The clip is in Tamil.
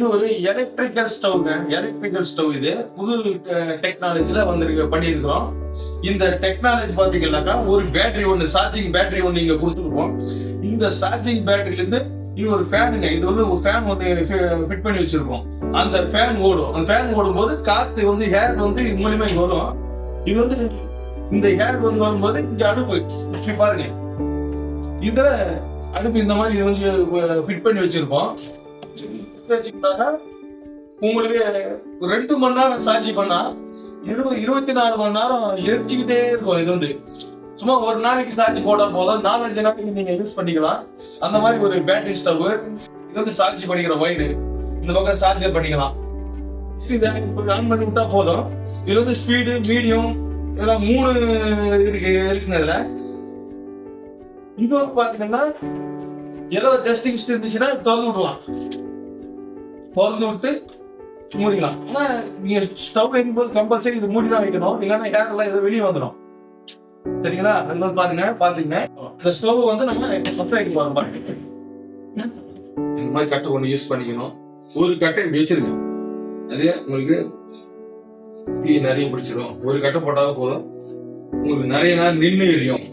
இது ஒரு எலக்ட்ரிக்கல் ஸ்டவ்ங்க. எலக்ட்ரிக்கல் ஸ்டவ் இது புது டெக்னாலஜில பண்ணியிருக்கிறோம். இந்த டெக்னாலஜி பாத்தீங்கன்னாக்கா ஒரு பேட்டரி ஒண்ணு, சார்ஜிங் பேட்டரி ஒண்ணு இங்க கொடுத்துருக்கோம். இந்த சார்ஜிங் பேட்டரியில இருந்து இது ஒரு ஃபேனுங்க. இது வந்து ஒரு ஃபேன் ஒண்ணு ஃபிட் பண்ணி வச்சிருக்கோம். அந்த ஃபேன் ஓடும். அந்த ஃபேன் ஓடும் போது காத்து வந்து ஹேர் வந்து இது மூலியமா இங்க வரும். இது வந்து இந்த ஹேர் வந்து வரும்போது இங்க அடுப்பு இப்படி பாருங்க. இதுல அடுப்பு இந்த மாதிரி இது வந்து ஃபிட் பண்ணி வச்சிருக்கோம். உங்களுக்கு 2 மணி நேரம் சார்ஜ் பண்ணா 24 மணி நேரம் எரிச்சுக்கிட்டே இருக்கும். இது வந்து சும்மா ஒரு நாளைக்கு சார்ஜ் போட்டா போதும், 4-5 நாளைக்கு நீங்க யூஸ் பண்ணிக்கலாம். அந்த மாதிரி ஒரு பேட்டரி ஸ்டவ். இது வந்து சார்ஜ் பண்ணிக்கிற வயரு, இந்த பக்கம் சார்ஜர் பண்ணிக்கலாம். இதை ஆன் பண்ணி விட்டா போதும். இது வந்து ஸ்பீடு, மீடியம் இதெல்லாம் 3 இருக்குங்க. இதுல இது வந்து பாத்தீங்கன்னா ஏதாவது டெஸ்டிங் இருந்துச்சுன்னா திறந்து விடலாம். திறந்து விட்டு மூடிக்கலாம். ஆனா நீங்க ஸ்டவ் வைக்கும்போது கம்பல்சரி இது மூடி தான் வைக்கணும், இல்லைன்னா ஹேர் எல்லாம் இது வெளியே வந்துடும். சரிங்களா? அது பாருங்க, பாத்தீங்கன்னா இந்த ஸ்டவ் வந்து நம்ம சப்ளைக்கு போற மாதிரி இந்த மாதிரி கட்டை ஒண்ணு யூஸ் பண்ணிக்கணும். ஒரு கட்டை இப்படி வச்சிருக்கோம். அதே உங்களுக்கு தீ நிறைய பிடிச்சிடும். ஒரு கட்டை போட்டாலும் போதும், உங்களுக்கு நிறைய நேரம் நின்று எரியும்.